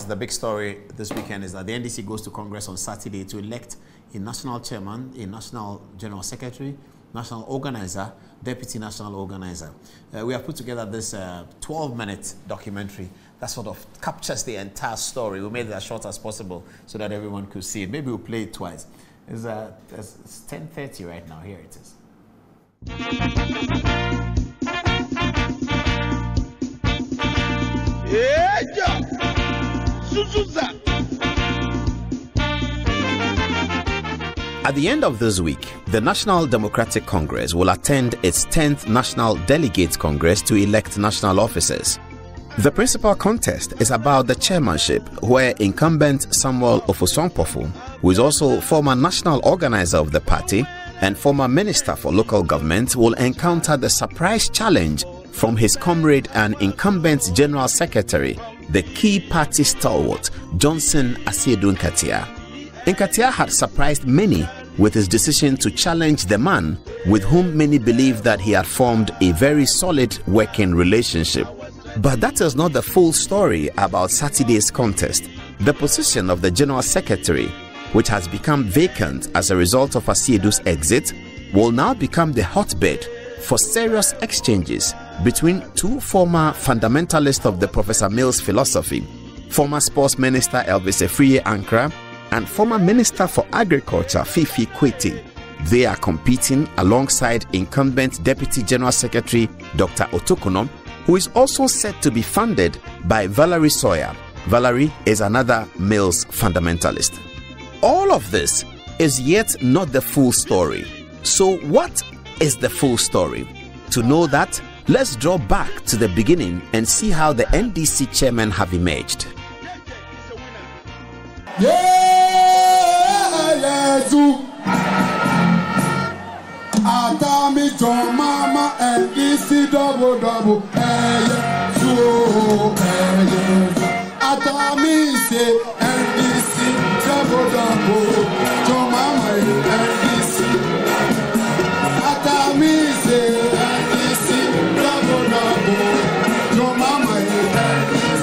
The big story this weekend is that the NDC goes to Congress on Saturday to elect a national chairman, a national general secretary, national organizer, deputy national organizer. We have put together this 12-minute documentary that sort of captures the entire story. We made it as short as possible so that everyone could see it. Maybe we'll play it twice. It's 10:30 right now. Here it is. At the end of this week, the National Democratic Congress will attend its 10th National Delegates Congress to elect national officers. The principal contest is about the chairmanship, where incumbent Samuel Ofusongpofu, who is also former national organizer of the party and former minister for local government, will encounter the surprise challenge from his comrade and incumbent general secretary, the key party stalwart, Johnson Asiedu Nkatia. Nkatia had surprised many with his decision to challenge the man with whom many believe that he had formed a very solid working relationship. But that is not the full story about Saturday's contest. The position of the General Secretary, which has become vacant as a result of Asiedu's exit, will now become the hotbed for serious exchanges between two former fundamentalists of the Professor Mill's philosophy, former Sports Minister Elvis Afriye-Ankrah and former Minister for Agriculture Fifi Kwete. They are competing alongside incumbent Deputy General Secretary Dr. Otokonom, who is also said to be funded by Valerie Sawyer. Valerie is another Mills fundamentalist. All of this is yet not the full story. So what is the full story? To know that, let's draw back to the beginning and see how the NDC chairmen have emerged. Atami John Mama NDC double Atami say NDC double John Mama NDC Atami say NDC double John Mama NDC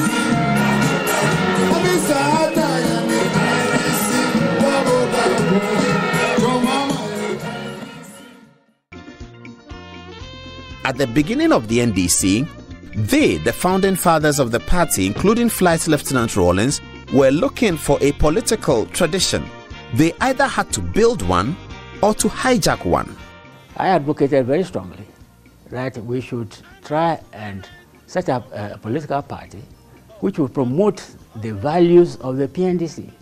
At the beginning of the NDC, they, the founding fathers of the party, including Flight Lieutenant Rawlings, were looking for a political tradition. They either had to build one or to hijack one. I advocated very strongly that we should try and set up a political party which will promote the values of the PNDC.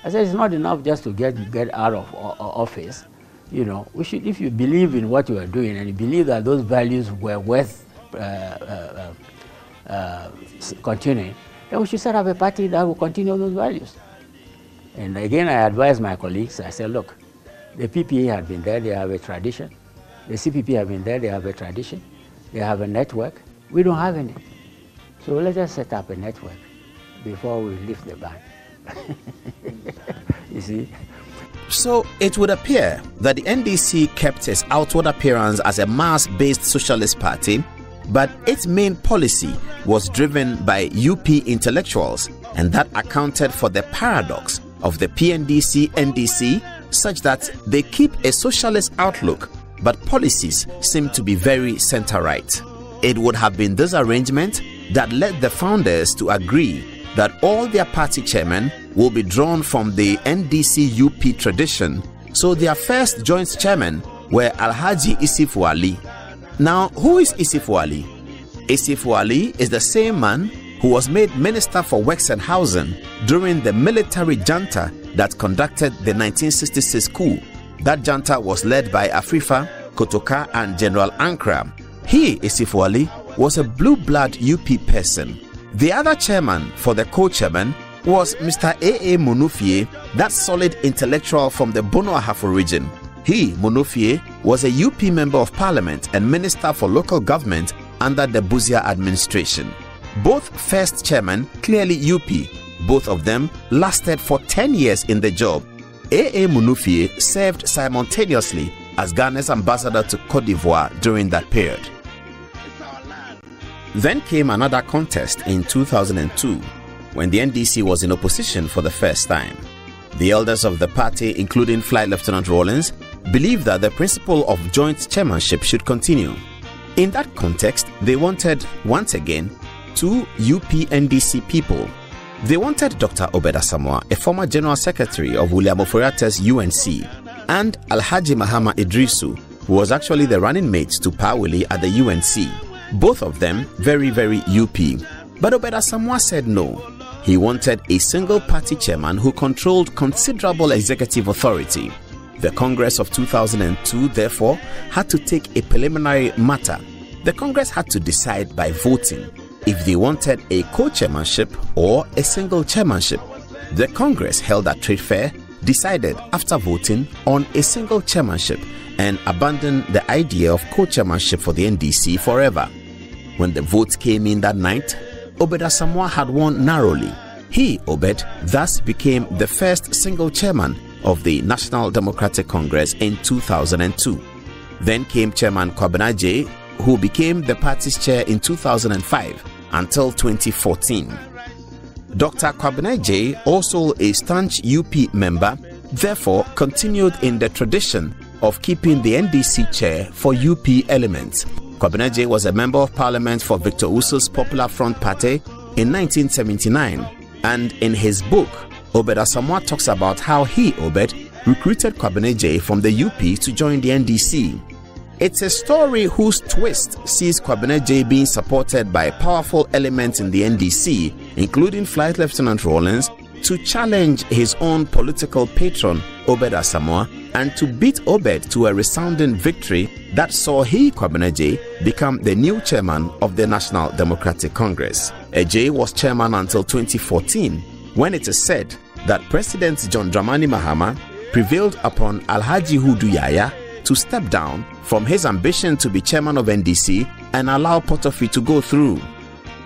I said it's not enough just to get out of office. You know, we should, if you believe in what you are doing and you believe that those values were worth continuing, then we should set up a party that will continue those values. And again, I advised my colleagues, I said, look, the PPA had been there, they have a tradition. The CPP have been there, they have a tradition. They have a network. We don't have any. So let us set up a network before we lift the ban. You see? So it would appear that the NDC kept its outward appearance as a mass-based socialist party, but its main policy was driven by UP intellectuals, and that accounted for the paradox of the PNDC-NDC, such that they keep a socialist outlook, but policies seem to be very center-right. It would have been this arrangement that led the founders to agree that all their party chairmen will be drawn from the NDC-UP tradition, so their first joint chairmen were Alhaji Isifu Ali. Now, who is Isifu Ali? Isifu Ali is the same man who was made Minister for Works and Housing during the military junta that conducted the 1966 coup. That junta was led by Afrifa, Kotoka and General Ankrah. He, Isifu Ali, was a blue-blood UP person. The other chairman for the co-chairman was Mr. A.A. Monufie, that solid intellectual from the Bono Ahafo region. He, Monufie, was a UP member of parliament and minister for local government under the Buzia administration. Both first chairmen clearly UP. Both of them lasted for 10 years in the job. A.A. Monufie served simultaneously as Ghana's ambassador to Cote d'Ivoire during that period. Then came another contest in 2002. when the NDC was in opposition for the first time. The elders of the party, including Flight Lieutenant Rawlings, believed that the principle of joint chairmanship should continue. In that context, they wanted, once again, two UP-NDC people. They wanted Dr. Obed Asamoah, a former General Secretary of William Oforiatta's UNC, and Alhaji Mahama Idrisu, who was actually the running mate to Pawili at the UNC. Both of them very, very UP. But Obed Asamoah said no. He wanted a single party chairman who controlled considerable executive authority. The Congress of 2002, therefore, had to take a preliminary matter. The Congress had to decide by voting if they wanted a co-chairmanship or a single chairmanship. The Congress held a trade fair, decided after voting on a single chairmanship, and abandoned the idea of co-chairmanship for the NDC forever. When the vote came in that night, Obed Asamoah had won narrowly. He, Obed, thus became the first single chairman of the National Democratic Congress in 2002. Then came Chairman Kwabena, who became the party's chair in 2005 until 2014. Dr. Kwabena, also a staunch UP member, therefore continued in the tradition of keeping the NDC chair for UP elements. Kwabena was a member of parliament for Victor Uso's Popular Front Party in 1979, and in his book, Obed Asamoah talks about how he, Obed, recruited Kwabena from the UP to join the NDC. It's a story whose twist sees Kwabena being supported by powerful elements in the NDC, including Flight Lieutenant Rawlings, to challenge his own political patron, Obed Asamoah, and to beat Obed to a resounding victory that saw he, Kwabena, become the new chairman of the National Democratic Congress. Ejay was chairman until 2014, when it is said that President John Dramani Mahama prevailed upon Alhaji Hudu Yaya to step down from his ambition to be chairman of NDC and allow Potofi to go through.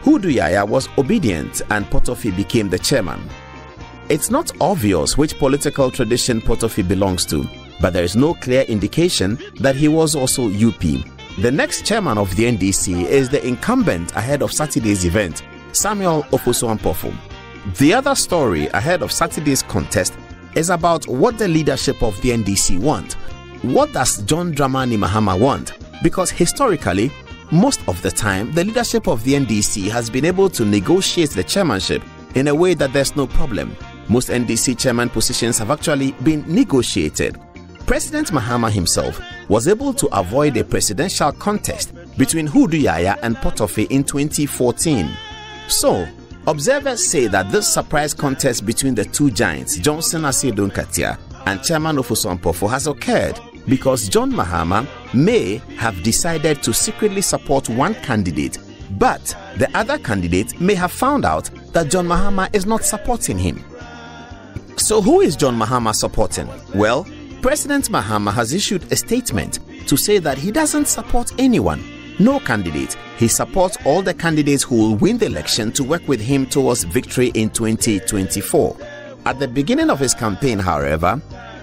Hudu Yaya was obedient and Potofi became the chairman. It's not obvious which political tradition Potofi belongs to, but there is no clear indication that he was also UP. The next chairman of the NDC is the incumbent ahead of Saturday's event, Samuel Ofosu-Ampofo. The other story ahead of Saturday's contest is about what the leadership of the NDC want. What does John Dramani Mahama want? Because historically, most of the time, the leadership of the NDC has been able to negotiate the chairmanship in a way that there's no problem. Most NDC chairman positions have actually been negotiated. President Mahama himself was able to avoid a presidential contest between Hudu Yaya and Potofi in 2014. So, observers say that this surprise contest between the two giants, Johnson Asiedu Nkatia and Chairman Ofosu-Ampofo, has occurred because John Mahama may have decided to secretly support one candidate, but the other candidate may have found out that John Mahama is not supporting him. So who is John Mahama supporting? Well, President Mahama has issued a statement to say that he doesn't support anyone, no candidate. He supports all the candidates who will win the election to work with him towards victory in 2024. At the beginning of his campaign, however,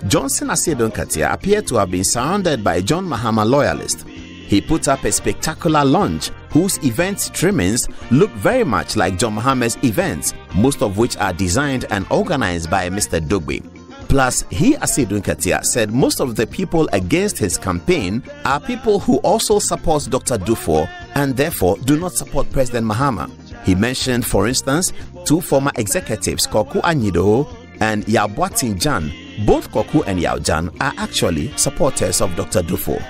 Johnson Asiedu Nkatia appeared to have been surrounded by John Mahama loyalists. He put up a spectacular launch whose event trimmings look very much like John Mahama's events, most of which are designed and organized by Mr. Dogbe. Plus, he, Asiedu Nkatia, said most of the people against his campaign are people who also support Dr. Dufo and therefore do not support President Mahama. He mentioned, for instance, two former executives, Koku Anyido and Yabuatin Jan. Both Koku and Yao Jan are actually supporters of Dr. Dufo.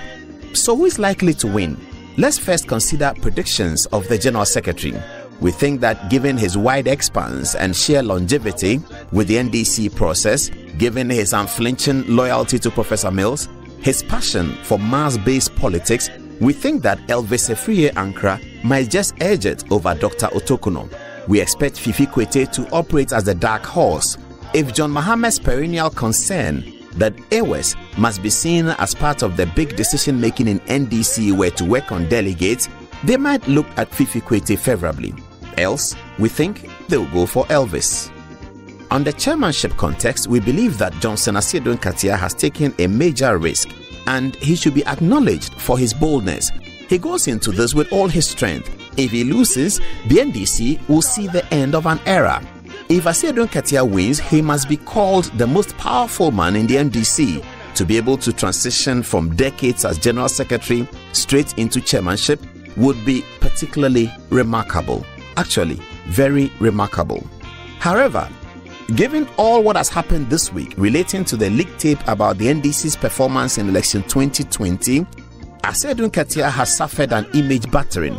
So who is likely to win? Let's first consider predictions of the General Secretary. We think that given his wide expanse and sheer longevity with the NDC process, given his unflinching loyalty to Professor Mills, his passion for mass-based politics, we think that Elvis Efriye Ankara might just edge it over Dr. Otokuno. We expect Fifi Kwete to operate as the dark horse. If John Mahama's perennial concern that AWES must be seen as part of the big decision-making in NDC were to work on delegates, they might look at Fifi Kwete favorably. Else, we think they'll go for Elvis. On the chairmanship context, we believe that Johnson Asiedu Nkatia has taken a major risk and he should be acknowledged for his boldness. He goes into this with all his strength. If he loses, the NDC will see the end of an era. If Adom-Otchere wins, he must be called the most powerful man in the NDC to be able to transition from decades as General Secretary straight into chairmanship would be particularly remarkable. Actually, very remarkable. However, given all what has happened this week relating to the leaked tape about the NDC's performance in election 2020, Adom-Otchere has suffered an image battering.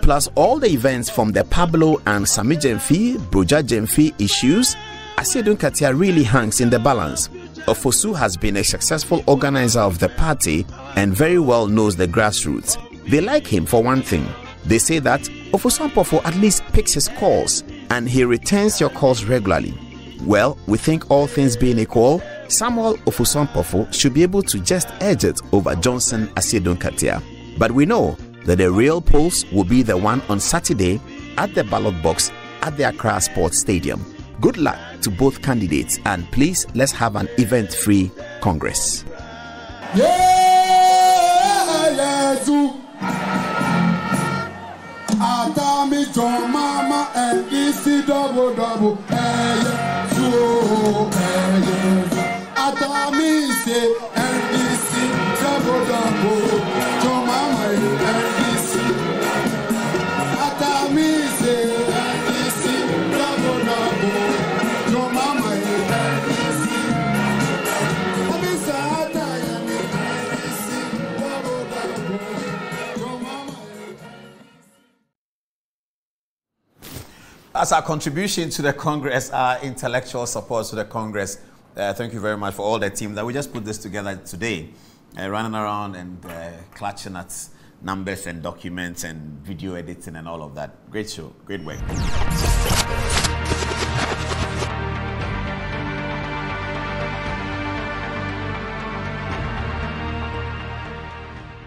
Plus all the events from the Pablo and Sami Gyamfi, Broja Gyamfi issues, Adom-Otchere really hangs in the balance. Ofosu has been a successful organizer of the party and very well knows the grassroots. They like him for one thing. They say that Ofosu at least picks his calls and he returns your calls regularly. Well, we think all things being equal, Samuel Ofosu should be able to just edge it over Johnson Adom-Otchere. But we know that the real pulse will be the one on Saturday at the ballot box at the Accra Sports Stadium. Good luck to both candidates, and please let's have an event-free Congress. Atami John Mama NDC double Atami say NDC double John Mama NDC Atami say NDC double John Mama NDC As our contribution to the Congress, our intellectual support to the Congress, thank you very much for all the team that we just put this together today, running around and clutching at numbers and documents and video editing and all of that. Great show, great work.